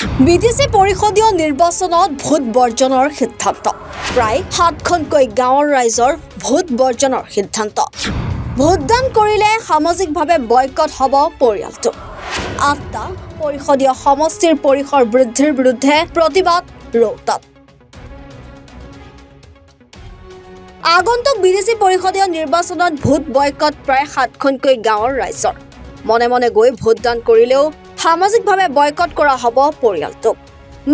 BTC পৰিষদীয় নিৰ্বাচনত vote বৰ্জনৰ সিদ্ধান্ত প্ৰায় 7খনকৈ গাঁৱৰ ৰাইজৰ ভোট বৰ্জনৰ সিদ্ধান্ত ভোটদান কৰিলে সামাজিকভাৱে বয়কট হ'ব পৰিয়ালটো 8টা পৰিষদীয় সমষ্টিৰ পৰিসৰ বৃদ্ধিৰ বিৰুদ্ধে প্ৰতিবাদ ৰৌতাত আগন্তুক বিটিচি পৰিষদীয় নিৰ্বাচনত ভোট বয়কট প্ৰায় 7খনকৈ গাঁৱৰ ৰাইজৰ মনে মনে গৈ ভোটদান কৰিলেও সামাজিকভাৱে বয়কট কৰা হ'ব পৰিয়ালটোক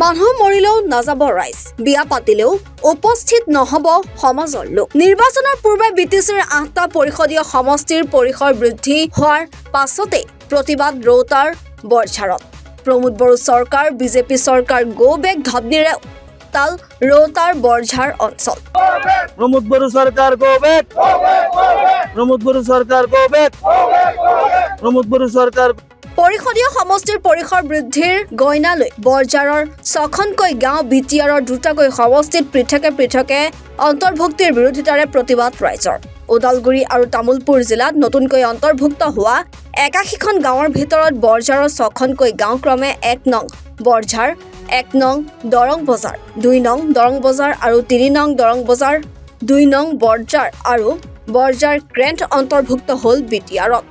মানুহ মৰিলেও নাযাব ৰাইজ বিয়া পাতিলেও উপস্থিত নহব সমাজৰ লোক নিৰ্বাচনৰ পূৰ্বে বিটিচিৰ 8টা পৰিষদীয় সমষ্টিৰ পৰিসৰ বৃদ্ধি হোৱাৰ পাছতে প্ৰতিবাদ ৰৌতাৰ বৰঝাৰত প্ৰমোদ বড়ো চৰকাৰ বিজেপি চৰকাৰ গো বেক ধবনিৰে তাল ৰৌতাৰ বৰঝাৰ অঞ্চল প্ৰমোদ বড়ো সৰকাৰ গো ব্যাক প্ৰমোদ বড়ো সৰকাৰ গো ব্যাক প্ৰমোদ বড়ো সৰকাৰ পৰিষদীয় সমষ্টিৰ পৰিসৰ বৃদ্ধিৰ গইনালৈ বৰঝাৰৰ 6খনকৈ গাঁও বিটিআৰৰ দুটাকৈ সমষ্টিত পৃথকে অন্তৰ্ভুক্তিৰ বিৰোধিতাৰে প্ৰতিবাদ ৰাইজৰ ওদালগুৰি আৰু তামুলপুৰ জিলাত নতুনকৈ অন্তৰ্ভুক্ত হোৱা 81খন গাঁৱৰ ভিতৰত বৰঝাৰৰ 6খনকৈ গাঁও ক্ৰমে 1 নং বৰঝাৰ 1 নং দৰং বজাৰ 2 নং দৰং বজাৰ আৰু 3 নং দৰং বজাৰ 2 নং বৰঝাৰ আৰু বৰঝাৰ গ্ৰেণ্ড অন্তৰ্ভুক্ত হ'ল বিটিআৰত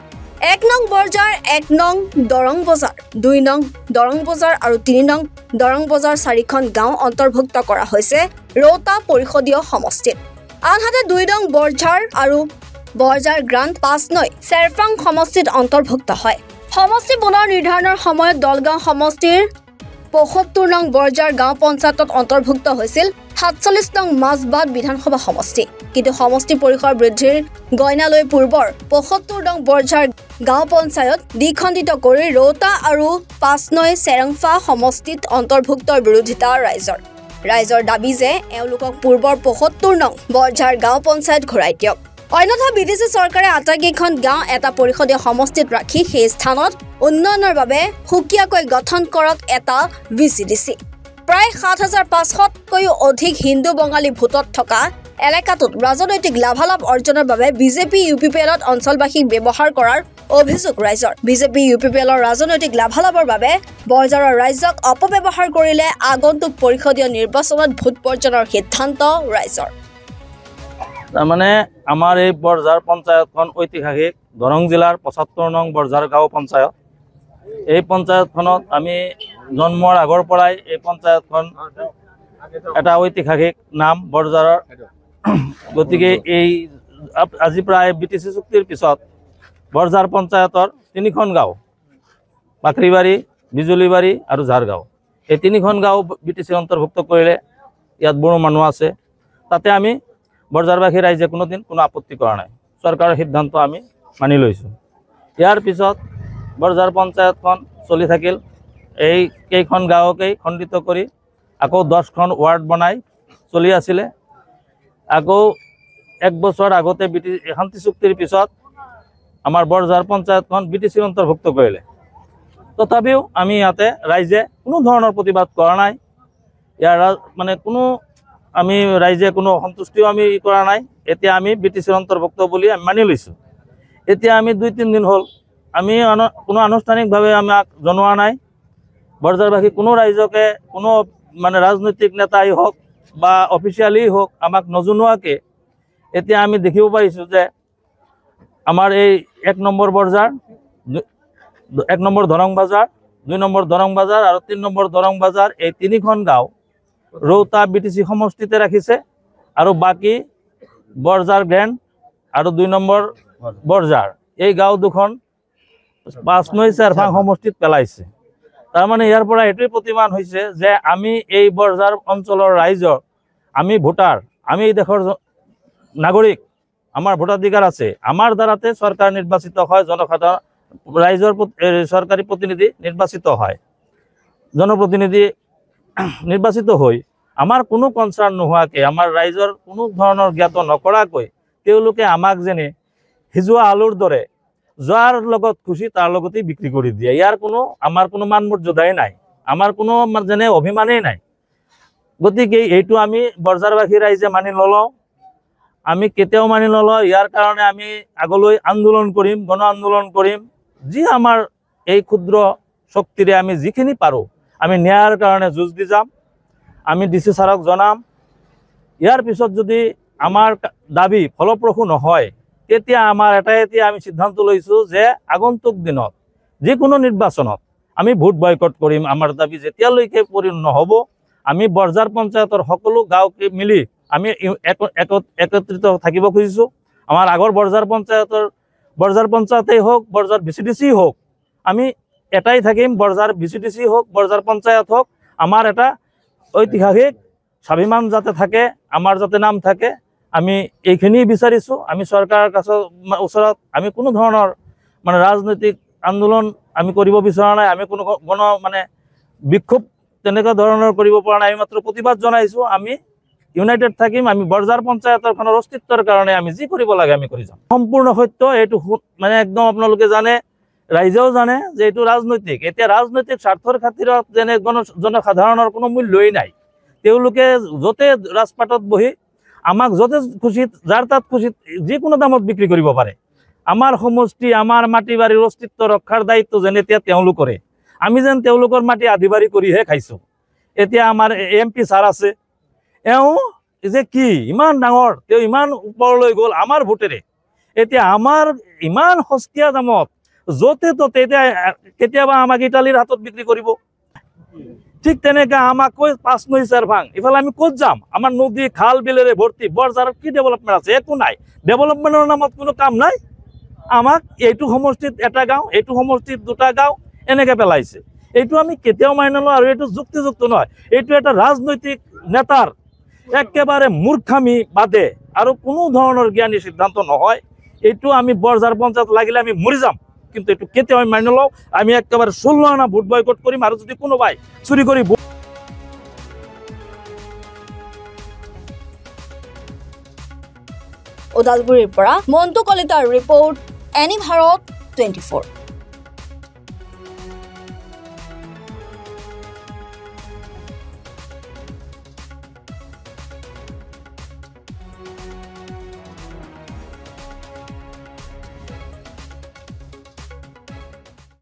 1 নং বৰঝাৰ 1 নং দৰং বজাৰ 2 নং দৰং বজাৰ আৰু 3 নং দৰং বজাৰ 4খন গাঁও অন্তৰ্ভুক্ত কৰা হৈছে ৰৌতা পৰিষদীয় সমষ্টিত আনহাতে 2 নং বৰঝাৰ আৰু বৰঝাৰ গ্ৰাণ্ড 5 নং চেৰফাং সমষ্টিত অন্তৰ্ভুক্ত হয় সমষ্টি পুনৰ নিৰ্ধাৰণৰ সময়ত দলগাঁও সমষ্টিৰ 75 নং বৰঝাৰ গাঁও পঞ্চায়তত অন্তৰ্ভুক্ত হৈছিল 47 নং মাজবাদ বিধানসভা সমষ্টি কিন্তু সমষ্টি পৰিসৰ বৃদ্ধিৰ গইনালৈ পূৰ্বৰ 75 নং বৰঝাৰ গাঁও পঞ্চায়ত দ্বিখণ্ডিত কৰি ৰৌতা আৰু 5 নং চেৰংফা সমষ্টিত অন্তৰ্ভুক্তৰ বিৰোধিতা ৰাইজৰ দাবী যে এওঁলোকক পূৰ্বৰ 75 নং বৰঝাৰ গাঁও পঞ্চায়ত ঘূৰাই দিয়ক অন্যথা বিটিচি চৰকাৰে আটাইকেইখন গাঁও এটা পৰিষদীয় সমষ্টিত ৰাখি সেই স্থানত উন্নয়নৰ বাবে সুকীয়াকৈ গঠন কৰক এটা ভিচিডিচি প্ৰায় 7500তকৈও অধিক হিন্দু বঙালী ভোটত থকা এলেকাটোত ৰাজনৈতিক লাভালাভ অৰ্জনৰ বাবে বিজেপি ইউপিপিএলত অঞ্চলবাসীক ব্যৱহাৰ কৰাৰ অভিযোগ ৰাইজৰ বিজেপি ইউপিপিএলৰ ৰাজনৈতিক লাভালাভৰ বাবে বৰঝাৰৰ ৰাইজক অপব্যৱহাৰ কৰিলে আগন্তুক পৰিষদীয় নিৰ্বাচনত ভোট বৰ্জনৰ সিদ্ধান্ত ৰাইজৰ তাৰমানে আমাৰ এই বৰঝাৰ পঞ্চায়তখন ঐতিহাসিক দৰং জিলাৰ 75 নং বৰঝাৰ গাঁও পঞ্চায়ত এই পঞ্চায়তখনত আমি জন্মৰ আগৰ পৰাই এই পঞ্চায়তখন এটা ঐতিহাসিক নাম বৰঝাৰৰ গতিকে এই আজি প্ৰায় বিটিচি চুক্তিৰ পিছত বৰঝাৰ পঞ্চায়তৰ 3খন গাঁও বাকৰিবাৰী বিজুলীবাৰী আৰু ঝাৰগাঁও এই 3খন গাঁও বিটিচি অন্তৰ্ভুক্ত কৰিলে ইয়াত বড়ো মানুহ আছে তাতে আমি বৰঝাৰবাসী ৰাইজে কোনোদিন কোনো আপত্তি কৰা নাই চৰকাৰৰ সিদ্ধান্ত আমি মানি লৈছোঁ ইয়াৰ পিছত বৰঝাৰ পঞ্চায়তখন চলি থাকিল এই কেইখন গাঁৱকেই খণ্ডিত কৰি আকৌ 10খন ৱাৰ্ড বনাই চলি আছিলে আকৌ 1 বছৰ আগতে শান্তি চুক্তিৰ পিছত আমাৰ বৰঝাৰ পঞ্চায়তখন বিটিচিৰ অন্তৰ্ভুক্ত কৰিলে তথাপিও আমি ইয়াতে ৰাইজে কোনো ধৰণৰ প্ৰতিবাদ কৰা নাই ইয়াৰ মানে কোনো আমি ৰাইজে কোনো সন্তুষ্টিও আমি কৰা নাই এতিয়া আমি বিটিচিৰ অন্তৰ্ভুক্ত বুলি আমি মানি লৈছোঁ এতিয়া আমি 2-3 দিন হ'ল আমি কোনো আনুষ্ঠানিকভাৱে আমাক জনোৱা নাই বৰঝাৰবাসী কোনো ৰাইজকে কোনো মানে ৰাজনৈতিক নেতাই হওক বা অফিচিয়ালি হওক আমাক নজনোৱাকৈ এতিয়া আমি দেখিব পাৰিছোঁ যে আমাৰ এই 1 নম্বৰ বৰঝাৰ 1 নম্বৰ দৰং বজাৰ 2 নম্বৰ দৰং বজাৰ আৰু 3 নম্বৰ দৰং বজাৰ এই 3খন গাঁও ৰৌতা বিটিচি সমষ্টিতে ৰাখিছে আৰু বাকী বৰঝাৰ গ্ৰেণ্ড আৰু 2 নম্বৰ বৰঝাৰ এই গাঁও দুখন 5 নং চেৰফাং সমষ্টিত পেলাইছে তাৰমানে ইয়াৰ পৰা এইটোৱেই প্ৰতিমান হৈছে যে আমি এই বৰঝাৰ অঞ্চলৰ ৰাইজৰ আমি ভোটাৰ আমি এই দেশৰ নাগৰিক আমাৰ ভোটাধিকাৰ আছে আমাৰ দ্বাৰাতে চৰকাৰ নিৰ্বাচিত হয় জনসাধাৰণ ৰাইজৰ চৰকাৰী প্ৰতিনিধি নিৰ্বাচিত হয় জনপ্ৰতিনিধি নিৰ্বাচিত হৈ আমাৰ কোনো কনচাৰ্ণ নোহোৱাকৈ আমাৰ ৰাইজৰ কোনো ধৰণৰ জ্ঞাত নকৰাকৈ তেওঁলোকে আমাক যেনে সিজোৱা আলুৰ দৰে যাৰ লগত খুশি তাৰ লগতেই বিক্ৰী কৰি দিয়ে ইয়াৰ কোনো আমাৰ কোনো মান মৰ্যাদাই নাই আমাৰ কোনো যেনে অভিমানেই নাই গতিকে এইটো আমি বৰঝাৰবাসী ৰাইজে মানি নলওঁ আমি কেতিয়াও মানি নলওঁ ইয়াৰ কাৰণে আমি আগলৈ আন্দোলন কৰিম গণ আন্দোলন কৰিম যি আমাৰ এই ক্ষুদ্ৰ শক্তিৰে আমি যিখিনি পাৰোঁ আমি ন্যায়ৰ কাৰণে যুঁজ দি যাম। আমি ডিচি ছাৰক জনাম। ইয়াৰ পিছত যদি আমাৰ দাবী ফলপ্ৰসূ নহয় তেতিয়া আমাৰ এতিয়া আমি সিদ্ধান্ত লৈছোঁ যে আগন্তুক দিনত যিকোনো নিৰ্বাচনত আমি ভোট বয়কট কৰিম। আমাৰ দাবী যেতিয়ালৈকে পূৰণ নহ'ব আমি বৰঝাৰ পঞ্চায়তৰ সকলো গাঁৱকে মিলি আমি একত্ৰিত থাকিব খুজিছোঁ। আমাৰ আগৰ বৰঝাৰ পঞ্চায়তেই হওক, বৰঝাৰ VCDC হওক, আমি এটাই থাকিম। বৰঝাৰ VCDC হওক, বৰঝাৰ পঞ্চায়ত হওক, আমাৰ এটা ঐতিহাসিক স্বাভিমান যাতে থাকে, আমাৰ যাতে নাম থাকে, আমি এইখিনি বিচাৰিছোঁ। আমি চৰকাৰৰ ওচৰত আমি কোনো ধৰণৰ ৰাজনৈতিক আন্দোলন আমি কৰিব বিচৰা নাই। আমি কোনো বিক্ষোভ তেনেকুৱা ধৰণৰ কৰিব পৰা নাই। আমি মাত্ৰ প্ৰতিবাদ জনাইছোঁ। আমি ইউনাইটেড থাকিম। আমি বৰঝাৰ পঞ্চায়তখনৰ অস্তিত্বৰ কাৰণে আমি যি কৰিব লাগে আমি কৰি যাম। সম্পূৰ্ণ সত্য এইটো একদম আপোনালোকে জানে, ৰাইজেও জানে যে এইটো ৰাজনৈতিক। এতিয়া ৰাজনৈতিক স্বাৰ্থৰ খাতিৰত যেনে জনসাধাৰণৰ কোনো মূল্যই নাই। তেওঁলোকে য'তে ৰাজপাটত বহি আমাক য'তে খুচিত, যাৰ তাত খুচিত যিকোনো দামত বিক্ৰী কৰিব পাৰে। আমাৰ সমষ্টি, আমাৰ মাটি বাৰীৰ অস্তিত্ব ৰক্ষাৰ দায়িত্ব যেন এতিয়া তেওঁলোকৰে। আমি যেন তেওঁলোকৰ মাটি আধিবাৰী কৰিহে খাইছোঁ। এতিয়া আমাৰ MP ছাৰ আছে, এওঁ যে কি ইমান ডাঙৰ, তেওঁ ইমান ওপৰলৈ গ'ল আমাৰ ভোটেৰে। এতিয়া আমাৰ ইমান সস্তীয়া দামত য'তে ত'তে এতিয়া কেতিয়াবা আমাক ইটালীৰ হাতত বিক্ৰী কৰিব। ঠিক তেনেকৈ আমাক কৈ 5 নৈ 4 ভাং, ইফালে আমি ক'ত যাম? আমাৰ নদী খাল বিলেৰে ভৰ্তি। বৰঝাৰত কি ডেভেলপমেণ্ট আছে? একো নাই। ডেভেলপমেণ্টৰ নামত কোনো কাম নাই। আমাক এইটো সমষ্টিত এটা গাঁও, এইটো সমষ্টিত 2টা গাঁও এনেকৈ পেলাইছে। এইটো আমি কেতিয়াও মানি নলওঁ আৰু এইটো যুক্তিযুক্ত নহয়। এইটো এটা ৰাজনৈতিক নেতাৰ একেবাৰে মূৰ্খামি বাদে আৰু কোনো ধৰণৰ জ্ঞানী সিদ্ধান্ত নহয়। এইটো আমি বৰঝাৰ পঞ্চায়ত লাগিলে আমি মৰি যাম, কিন্তু এইটো কেতিয়াও আমি মানি নলওঁ। আমি একেবাৰে 16 আনা ভোট বয়কট কৰিম। আৰু যদি কোনোবাই চুৰি কৰি ওদালগুৰিৰ পৰা মন্টু কলিতাৰ ৰিপৰ্ট, এনি ভাৰত 24।